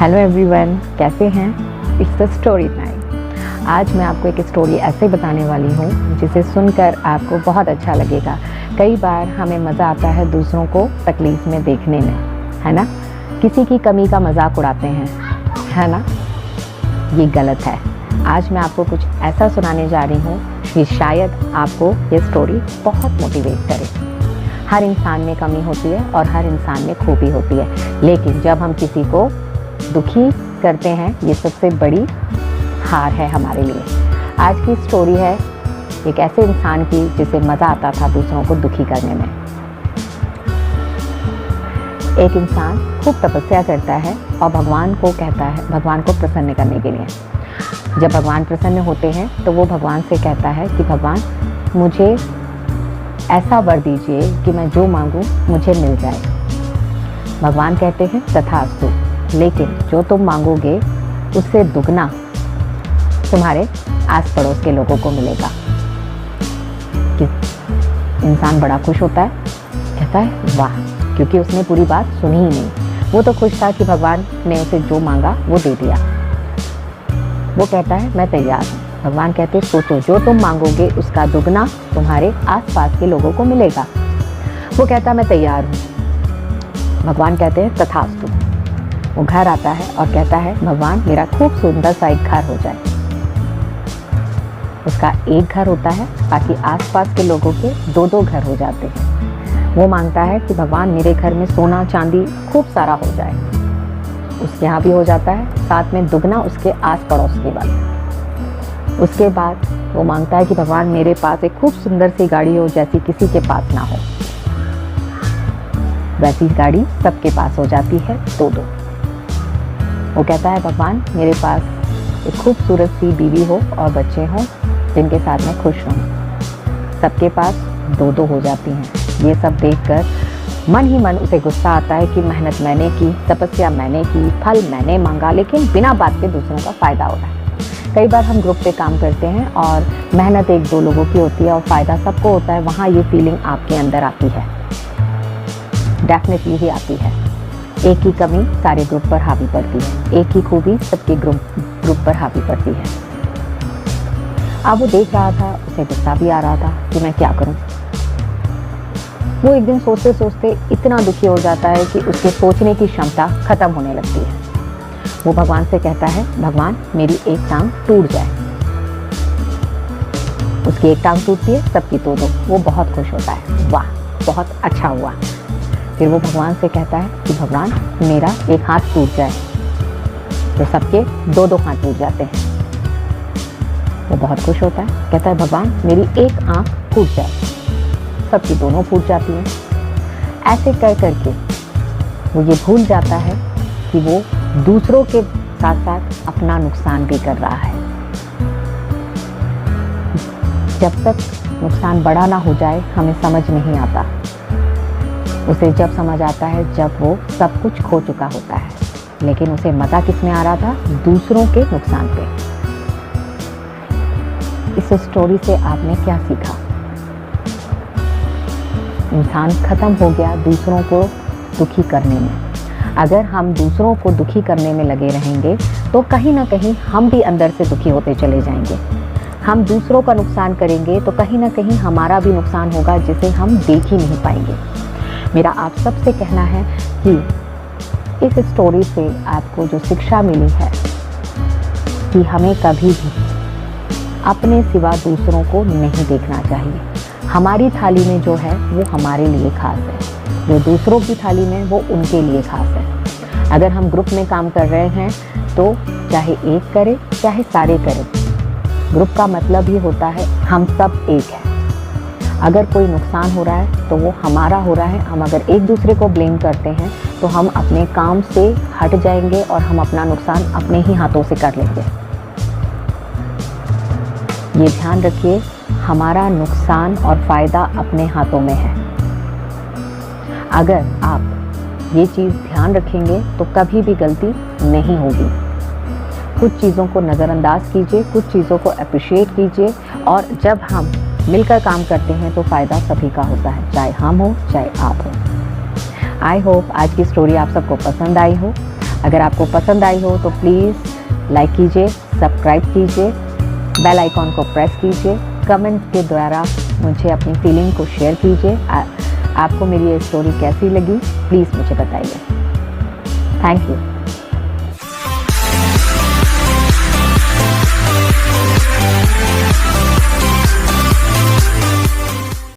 Hello everyone, कैसे हैं? It's the story time. आज मैं आपको एक स्टोरी ऐसे बताने वाली हूँ जिसे सुनकर आपको बहुत अच्छा लगेगा। कई बार हमें मज़ा आता है दूसरों को तकलीफ़ में देखने में, है ना? किसी की कमी का मजाक उड़ाते हैं, है ना? ये गलत है। आज मैं आपको कुछ ऐसा सुनाने जा रही हूँ कि शायद आपको ये स्टोरी बहुत मोटिवेट करे। हर इंसान में कमी होती है और हर इंसान में खूबी होती है, लेकिन जब हम किसी को दुखी करते हैं, ये सबसे बड़ी हार है हमारे लिए। आज की स्टोरी है एक ऐसे इंसान की जिसे मज़ा आता था दूसरों को दुखी करने में। एक इंसान खूब तपस्या करता है और भगवान को कहता है, भगवान को प्रसन्न करने के लिए। जब भगवान प्रसन्न होते हैं तो वो भगवान से कहता है कि भगवान, मुझे ऐसा वर दीजिए कि मैं जो मांगूं मुझे मिल जाए। भगवान कहते हैं तथास्तु, लेकिन जो तुम मांगोगे उससे दुगना तुम्हारे आस पड़ोस के लोगों को मिलेगा। कि इंसान बड़ा खुश होता है, कहता है वाह, क्योंकि उसने पूरी बात सुनी ही नहीं। वो तो खुश था कि भगवान ने उसे जो मांगा वो दे दिया। वो कहता है मैं तैयार हूँ। भगवान कहते सोचो, जो तुम मांगोगे उसका दुगना तुम्हारे आसपास के लोगों को मिलेगा। वो कहता मैं तैयार हूँ। भगवान कहते हैं तथास्तु। वो घर आता है और कहता है भगवान, मेरा खूब सुंदर सा एक घर हो जाए। उसका एक घर होता है, बाकी आसपास के लोगों के दो दो घर हो जाते हैं। वो मांगता है कि भगवान, मेरे घर में सोना चांदी खूब सारा हो जाए। उसके यहाँ भी हो जाता है, साथ में दुगना उसके आस पड़ोस के बाद। उसके बाद वो मांगता है कि भगवान, मेरे पास एक खूब सुंदर सी गाड़ी हो जैसी किसी के पास ना हो। वैसी गाड़ी सबके पास हो जाती है, दो दो। वो कहता है भगवान, मेरे पास एक खूबसूरत सी बीवी हो और बच्चे हों जिनके साथ मैं खुश रहूं। सबके पास दो दो हो जाती हैं। ये सब देखकर मन ही मन उसे गुस्सा आता है कि मेहनत मैंने की, तपस्या मैंने की, फल मैंने मांगा, लेकिन बिना बात के दूसरों का फ़ायदा हो रहा है। कई बार हम ग्रुप पे काम करते हैं और मेहनत एक दो लोगों की होती है और फ़ायदा सबको होता है। वहाँ ये फीलिंग आपके अंदर आती है, डेफिनेटली ही आती है। एक ही कमी सारे ग्रुप पर हावी पड़ती है, एक ही खूबी सबके ग्रुप पर हावी पड़ती है। अब वो देख रहा था, उसे गुस्सा भी आ रहा था कि मैं क्या करूं। वो एक दिन सोचते सोचते इतना दुखी हो जाता है कि उसके सोचने की क्षमता खत्म होने लगती है। वो भगवान से कहता है भगवान, मेरी एक टांग टूट जाए। उसकी एक टांग टूटती है, सबकी दो दो। वो बहुत खुश होता है, वाह बहुत अच्छा हुआ। फिर वो भगवान से कहता है कि भगवान, मेरा एक हाथ टूट जाए। तो सबके दो दो हाथ टूट जाते हैं। वो बहुत खुश होता है, कहता है भगवान, मेरी एक आंख फूट जाए। सबकी दोनों फूट जाती हैं। ऐसे कर करके वो ये भूल जाता है कि वो दूसरों के साथ साथ अपना नुकसान भी कर रहा है। जब तक नुकसान बड़ा ना हो जाए हमें समझ नहीं आता। उसे जब समझ आता है जब वो सब कुछ खो चुका होता है, लेकिन उसे मज़ा किस में आ रहा था? दूसरों के नुकसान पे। इस स्टोरी से आपने क्या सीखा? इंसान खत्म हो गया दूसरों को दुखी करने में। अगर हम दूसरों को दुखी करने में लगे रहेंगे तो कहीं ना कहीं हम भी अंदर से दुखी होते चले जाएंगे। हम दूसरों का नुकसान करेंगे तो कहीं ना कहीं हमारा भी नुकसान होगा जिसे हम देख ही नहीं पाएंगे। मेरा आप सबसे कहना है कि इस स्टोरी से आपको जो शिक्षा मिली है कि हमें कभी भी अपने सिवा दूसरों को नहीं देखना चाहिए। हमारी थाली में जो है वो हमारे लिए खास है, जो दूसरों की थाली में वो उनके लिए खास है। अगर हम ग्रुप में काम कर रहे हैं तो चाहे एक करे चाहे सारे करें, ग्रुप का मतलब ही होता है हम सब एक हैं। अगर कोई नुकसान हो रहा है तो वो हमारा हो रहा है। हम अगर एक दूसरे को ब्लेम करते हैं तो हम अपने काम से हट जाएंगे और हम अपना नुकसान अपने ही हाथों से कर लेंगे। ये ध्यान रखिए, हमारा नुकसान और फ़ायदा अपने हाथों में है। अगर आप ये चीज़ ध्यान रखेंगे तो कभी भी गलती नहीं होगी। कुछ चीज़ों को नज़रअंदाज कीजिए, कुछ चीज़ों को अप्रिशिएट कीजिए, और जब हम मिलकर काम करते हैं तो फ़ायदा सभी का होता है, चाहे हम हो चाहे आप हो। आई होप आज की स्टोरी आप सबको पसंद आई हो। अगर आपको पसंद आई हो तो प्लीज़ लाइक कीजिए, सब्सक्राइब कीजिए, बेल आइकॉन को प्रेस कीजिए, कमेंट के द्वारा मुझे अपनी फीलिंग को शेयर कीजिए। आपको मेरी ये स्टोरी कैसी लगी प्लीज़ मुझे बताइए। Thank you.